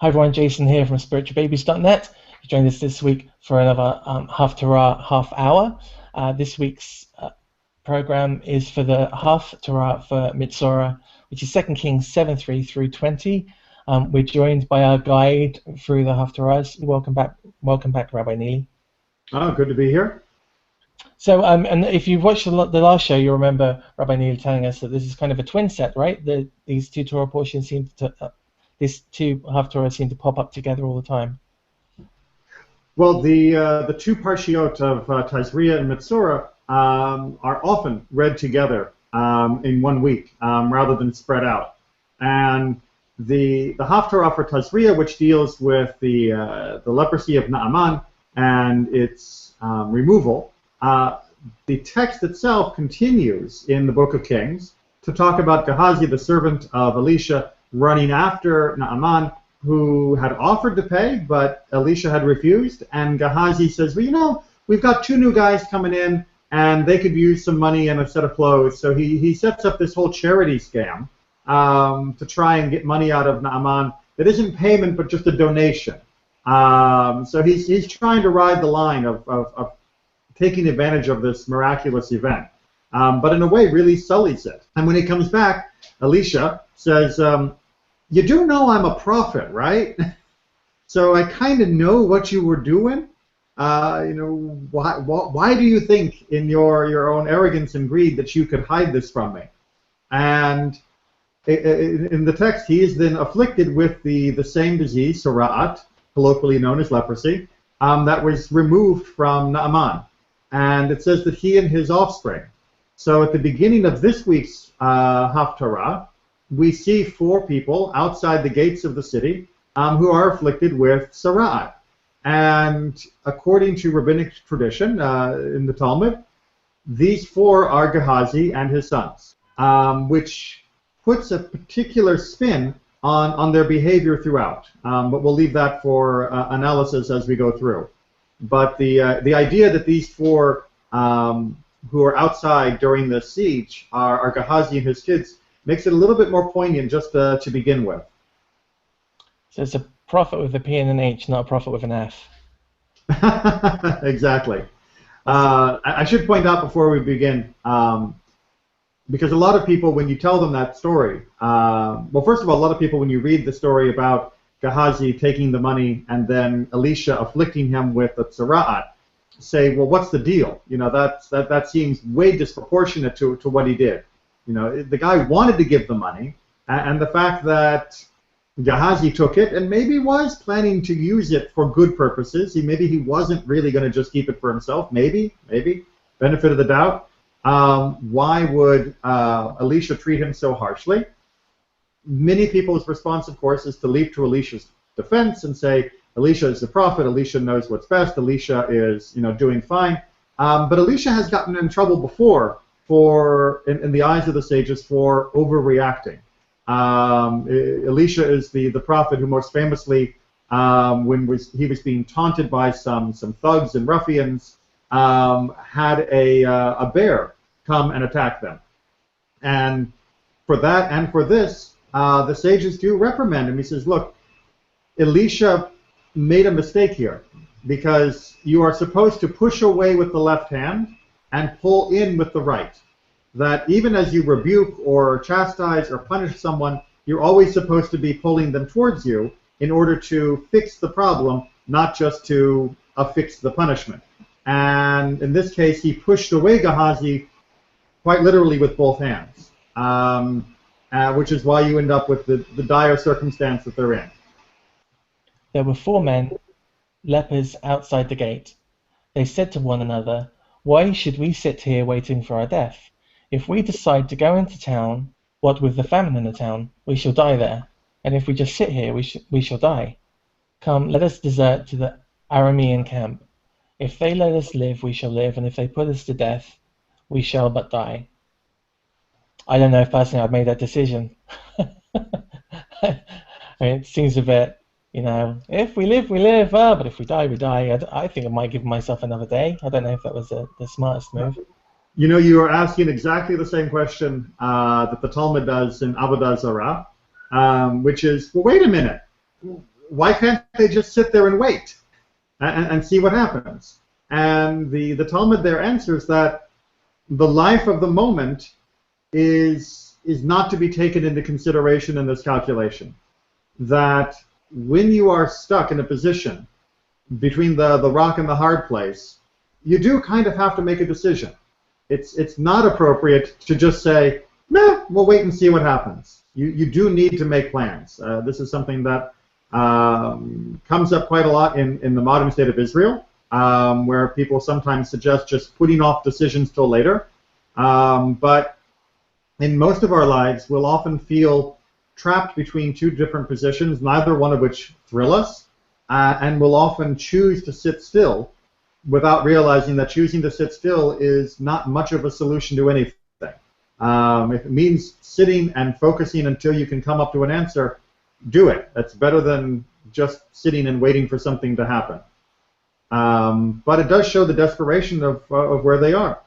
Hi everyone, Jason here from Spiritualbabies.net. You joined us this week for another Haftarah half hour. This week's program is for the Haftarah for Metzora, which is 2 Kings 7:3 through 20. We're joined by our guide through the Haftarahs. Welcome back, Rabbi Neely. Oh, good to be here. So, and if you've watched the last show, you'll remember Rabbi Neely telling us that this is kind of a twin set, right? These two Torah portions seem to, these two Haftarahs seem to pop up together all the time. Well, the two parshiot of Tazria and Metzora are often read together in 1 week rather than spread out. And the Haftarah for Tazria, which deals with the leprosy of Naaman and its removal, the text itself continues in the Book of Kings to talk about Gehazi, the servant of Elisha, running after Naaman, who had offered to pay, but Elisha had refused. And Gehazi says, well, you know, we've got 2 new guys coming in, and they could use some money and a set of clothes. So he sets up this whole charity scam to try and get money out of Naaman that isn't payment, but just a donation. So he's trying to ride the line of taking advantage of this miraculous event, but in a way really sullies it. And when he comes back, Elisha says, you do know I'm a prophet, right? So I kind of know what you were doing. You know, why do you think in your own arrogance and greed that you could hide this from me? And in the text, he is then afflicted with the same disease, Sara'at, colloquially known as leprosy, that was removed from Naaman. And it says that he and his offspring. So at the beginning of this week's Haftarah, we see 4 people outside the gates of the city who are afflicted with Sara'at. And according to rabbinic tradition in the Talmud, these 4 are Gehazi and his sons, which puts a particular spin on their behavior throughout. But we'll leave that for analysis as we go through. But the idea that these 4 who are outside during the siege are Gehazi and his kids makes it a little bit more poignant just to begin with. So it's a prophet with a P and an H, not a prophet with an F. Exactly. I should point out before we begin, because a lot of people, when you tell them that story, well, first of all, a lot of people, when you read the story about Gehazi taking the money and then Elisha afflicting him with the Sara'at, say, well, what's the deal? You know, that seems way disproportionate to what he did. You know, the guy wanted to give the money, and the fact that Gehazi took it and maybe was planning to use it for good purposes. Maybe he wasn't really going to just keep it for himself. Maybe, benefit of the doubt. Why would Elisha treat him so harshly? Many people's response, of course, is to leap to Elisha's defense and say, Elisha is the prophet, Elisha knows what's best, Elisha is, you know, doing fine. But Elisha has gotten in trouble before in the eyes of the sages for overreacting. Elisha is the prophet who most famously, when he was being taunted by some thugs and ruffians, had a bear come and attack them. And for that and for this, the sages do reprimand him. He says, look, Elisha made a mistake here, because you are supposed to push away with the left hand and pull in with the right. That even as you rebuke or chastise or punish someone, you're always supposed to be pulling them towards you in order to fix the problem, not just to affix the punishment. And in this case, he pushed away Gehazi quite literally with both hands, which is why you end up with the dire circumstance that they're in. There were 4 men, lepers, outside the gate. They said to one another, why should we sit here waiting for our death? If we decide to go into town, what with the famine in the town, we shall die there. And if we just sit here, we shall die. Come, let us desert to the Aramean camp. If they let us live, we shall live, and if they put us to death, we shall but die. I don't know if personally I've made that decision. I mean, it seems a bit, you know, if we live, we live, but if we die, we die. I think I might give myself another day. I don't know if that was the smartest move. You know, you are asking exactly the same question that the Talmud does in Avodah Zarah, which is, well, wait a minute. why can't they just sit there and wait and see what happens? And the Talmud there answers that the life of the moment is not to be taken into consideration in this calculation. That when you are stuck in a position between the rock and the hard place, you do kind of have to make a decision. It's not appropriate to just say, meh, we'll wait and see what happens. You do need to make plans. This is something that comes up quite a lot in the modern state of Israel, where people sometimes suggest just putting off decisions till later. But in most of our lives, we'll often feel trapped between two different positions, neither one of which thrill us, and we'll often choose to sit still without realizing that choosing to sit still is not much of a solution to anything. If it means sitting and focusing until you can come up to an answer, do it. That's better than just sitting and waiting for something to happen. But it does show the desperation of where they are.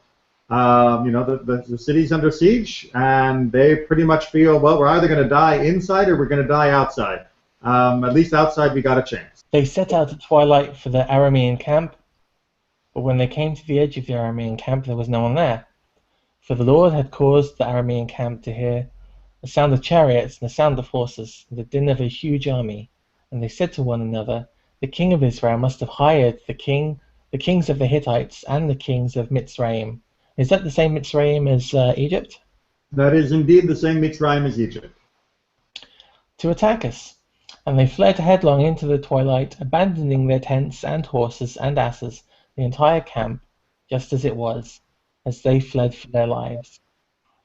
The city's under siege, and they pretty much feel, well, we're either going to die inside or we're going to die outside. At least outside we got a chance. They set out at twilight for the Aramean camp, but when they came to the edge of the Aramean camp, there was no one there. For the Lord had caused the Aramean camp to hear the sound of chariots and the sound of horses, and the din of a huge army. And they said to one another, the king of Israel must have hired the kings of the Hittites and the kings of Mitzrayim. Is that the same Mitzrayim as Egypt? That is indeed the same Mitzrayim as Egypt. To attack us. And they fled headlong into the twilight, abandoning their tents and horses and asses, the entire camp, just as it was, as they fled for their lives.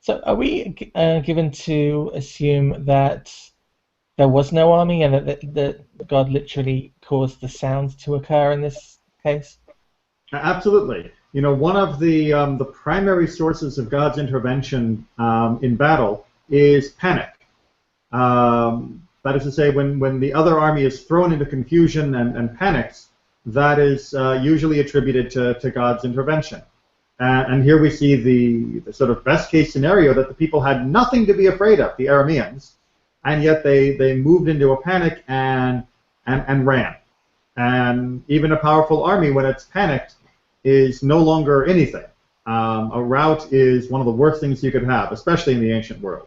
So are we given to assume that there was no army and that God literally caused the sound to occur in this case? Absolutely. One of the primary sources of God's intervention in battle is panic. That is to say, when the other army is thrown into confusion and panics, that is usually attributed to God's intervention. And here we see the sort of best-case scenario that the people had nothing to be afraid of, the Arameans, and yet they moved into a panic and ran. And even a powerful army, when it's panicked, is no longer anything. A rout is one of the worst things you could have, especially in the ancient world.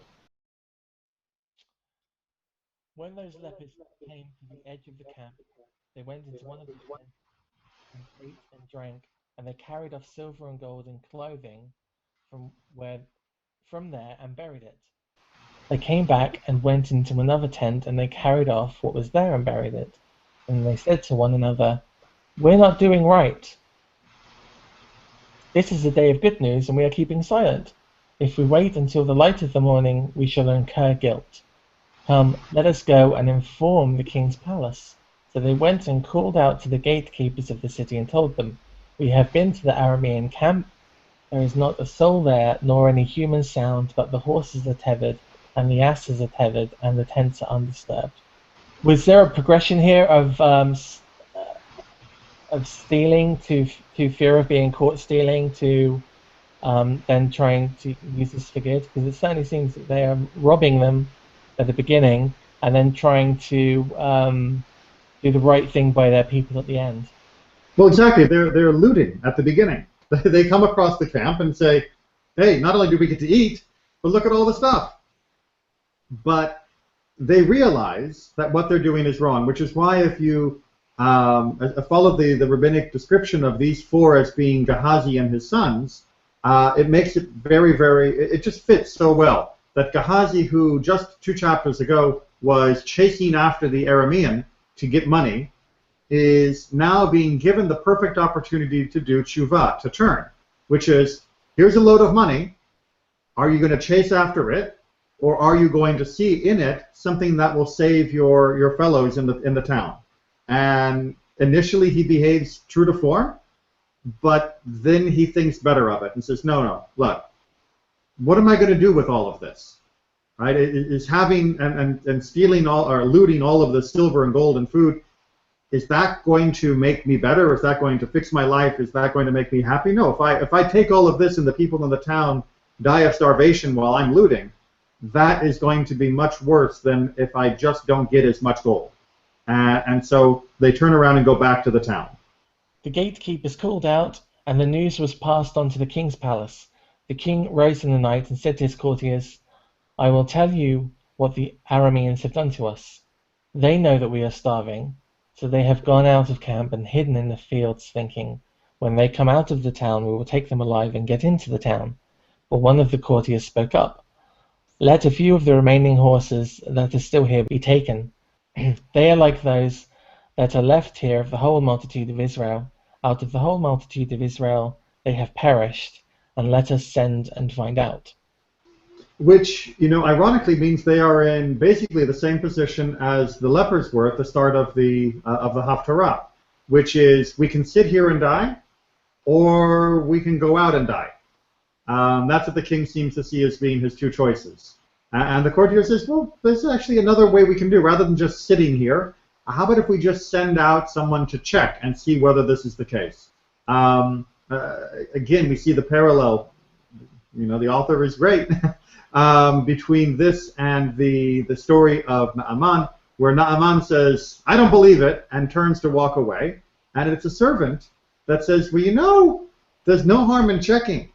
When those lepers came to the edge of the camp, they went into one of the tents and ate and drank, and they carried off silver and gold and clothing from there and buried it. They came back and went into another tent, and they carried off what was there and buried it. And they said to one another, we're not doing right. This is a day of good news, and we are keeping silent. If we wait until the light of the morning, we shall incur guilt. Come, let us go and inform the king's palace. So they went and called out to the gatekeepers of the city and told them, we have been to the Aramean camp. There is not a soul there, nor any human sound, but the horses are tethered, and the asses are tethered, and the tents are undisturbed. Was there a progression here of stealing to fear of being caught stealing to then trying to use this for good? Because it certainly seems that they are robbing them at the beginning and then trying to do the right thing by their people at the end. Well, exactly. They're looting at the beginning. They come across the camp and say, hey, not only do we get to eat, but look at all the stuff. But they realize that what they're doing is wrong, which is why if you follow the rabbinic description of these four as being Gehazi and his sons, it makes it very, it just fits so well that Gehazi, who just 2 chapters ago was chasing after the Aramean to get money, is now being given the perfect opportunity to do tshuva, to turn, which is, here's a load of money, are you going to chase after it, or are you going to see in it something that will save your fellows in the town? And initially he behaves true to form, but then he thinks better of it and says, no, look, what am I going to do with all of this? Right? Is having and stealing all or looting all of the silver and gold and food, is that going to make me better? Is that going to fix my life? Is that going to make me happy? No. If I take all of this and the people in the town die of starvation while I'm looting, that is going to be much worse than if I just don't get as much gold. and so they turn around and go back to the town. The gatekeepers called out, and the news was passed on to the king's palace. The king rose in the night and said to his courtiers, I will tell you what the Arameans have done to us. They know that we are starving, so they have gone out of camp and hidden in the fields, thinking, when they come out of the town, we will take them alive and get into the town. But one of the courtiers spoke up. Let a few of the remaining horses that are still here be taken. They are like those that are left here of the whole multitude of Israel. Out of the whole multitude of Israel they have perished, and let us send and find out. Which, ironically means they are in basically the same position as the lepers were at the start of the Haftarah, which is we can sit here and die, or we can go out and die. That's what the king seems to see as being his two choices. And the courtier says, well, there's actually another way we can do. Rather than just sitting here, how about if we just send out someone to check and see whether this is the case? Again, we see the parallel. The author is great between this and the story of Naaman, where Naaman says, I don't believe it, and turns to walk away. And it's a servant that says, well, there's no harm in checking.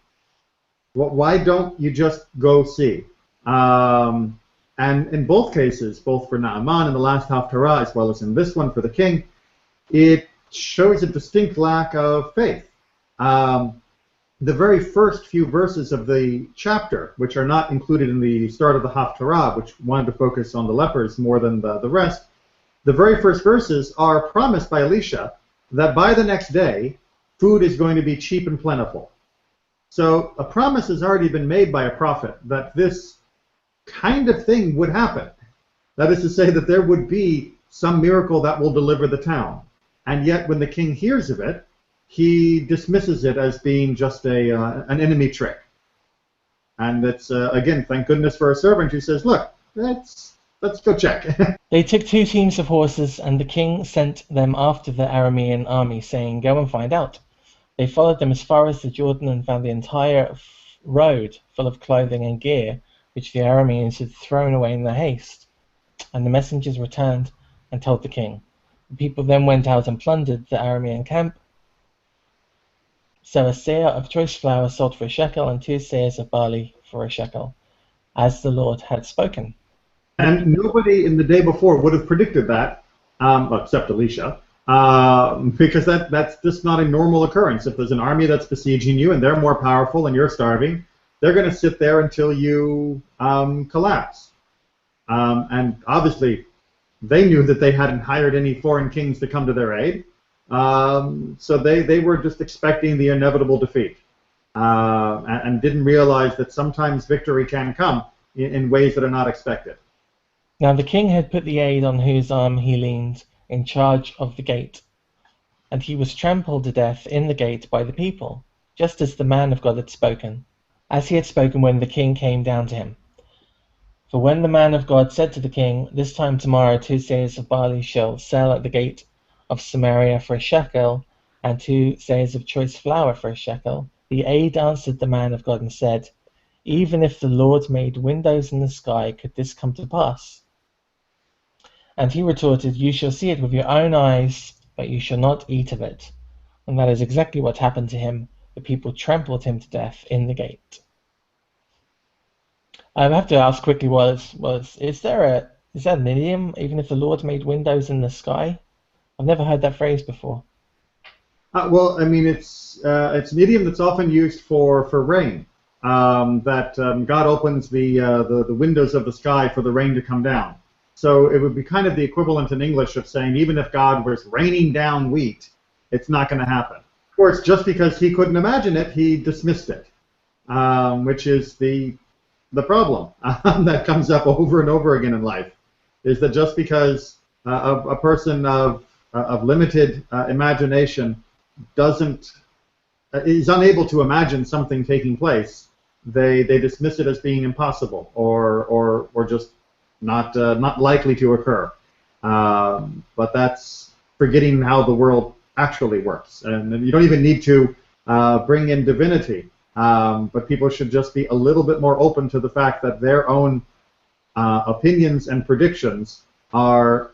Well, why don't you just go see? And in both cases, both for Naaman in the last Haftarah as well as in this one for the king, it shows a distinct lack of faith. The very first few verses of the chapter, which are not included in the start of the Haftarah, which wanted to focus on the lepers more than the rest, the very first verses are promised by Elisha that by the next day, food is going to be cheap and plentiful. So a promise has already been made by a prophet that this kind of thing would happen. That is to say that there would be some miracle that will deliver the town. And yet when the king hears of it, he dismisses it as being just an enemy trick. And it's, again, thank goodness for a servant who says, look, let's go check. They took 2 teams of horses, and the king sent them after the Aramean army, saying, go and find out. They followed them as far as the Jordan and found the entire road full of clothing and gear, which the Arameans had thrown away in their haste. And the messengers returned and told the king. The people then went out and plundered the Aramean camp. So a seah of choice flour sold for a shekel, and 2 seahs of barley for a shekel, as the Lord had spoken. And nobody in the day before would have predicted that, except Elisha, because that's just not a normal occurrence. If there's an army that's besieging you and they're more powerful and you're starving, they're going to sit there until you collapse. And obviously, they knew that they hadn't hired any foreign kings to come to their aid, so they were just expecting the inevitable defeat, and didn't realize that sometimes victory can come in ways that are not expected. Now the king had put the aide on whose arm he leaned in charge of the gate, and he was trampled to death in the gate by the people, just as the man of God had spoken, as he had spoken when the king came down to him. For when the man of God said to the king, this time tomorrow 2 seahs of barley shall sell at the gate of Samaria for a shekel, and 2 seahs of choice flour for a shekel, the aide answered the man of God and said, even if the Lord made windows in the sky, could this come to pass? And he retorted, you shall see it with your own eyes, but you shall not eat of it. And that is exactly what happened to him. The people trampled him to death in the gate. I have to ask quickly, is that an idiom, even if the Lord made windows in the sky? I've never heard that phrase before. Well, I mean, it's an idiom that's often used for rain. That God opens the windows of the sky for the rain to come down. So it would be kind of the equivalent in English of saying, even if God was raining down wheat, it's not going to happen. Of course, just because he couldn't imagine it, he dismissed it, which is the problem that comes up over and over again in life, is that just because a person of limited imagination is unable to imagine something taking place, they dismiss it as being impossible or just not likely to occur. But that's forgetting how the world actually works. And you don't even need to bring in divinity, but people should just be a little bit more open to the fact that their own opinions and predictions are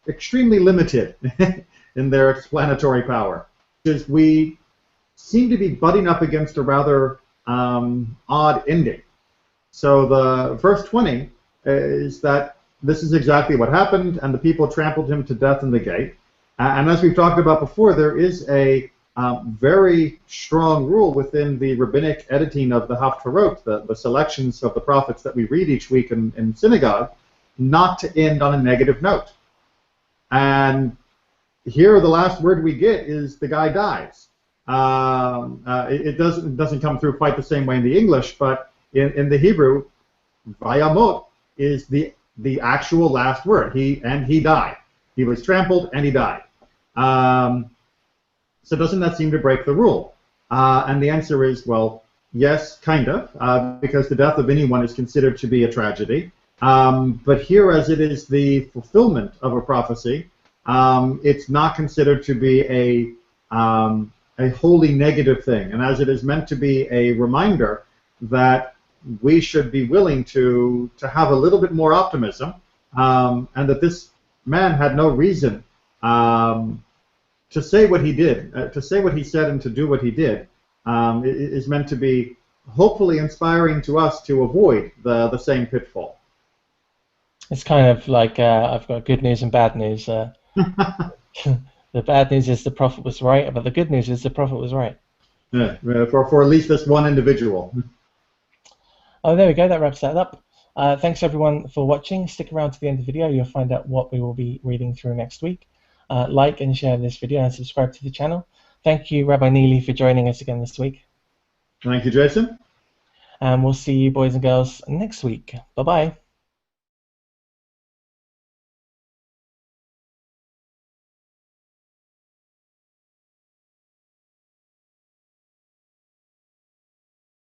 extremely limited in their explanatory power. Because we seem to be butting up against a rather odd ending. So the verse 20 is that this is exactly what happened, and the people trampled him to death in the gate. And as we've talked about before, there is a very strong rule within the rabbinic editing of the Haftarot, the selections of the prophets that we read each week in synagogue, not to end on a negative note. And here the last word we get is the guy dies. It doesn't come through quite the same way in the English, but in the Hebrew, vayamot is the actual last word. He died. He was trampled and he died. So doesn't that seem to break the rule? And the answer is, well, yes, kind of, because the death of anyone is considered to be a tragedy. But here, as it is the fulfillment of a prophecy, it's not considered to be a wholly negative thing. And as it is meant to be a reminder that we should be willing to have a little bit more optimism, and that this man had no reason to say what he did, to say what he said and to do what he did, is meant to be hopefully inspiring to us to avoid the same pitfall. It's kind of like I've got good news and bad news. The bad news is the prophet was right, but the good news is the prophet was right. Yeah, for at least this one individual. Oh, there we go. That wraps that up. Thanks everyone for watching. Stick around to the end of the video. You'll find out what we will be reading through next week. Like and share this video and subscribe to the channel. Thank you, Rabbi Neely, for joining us again this week. Thank you, Jason. And we'll see you boys and girls next week. Bye-bye.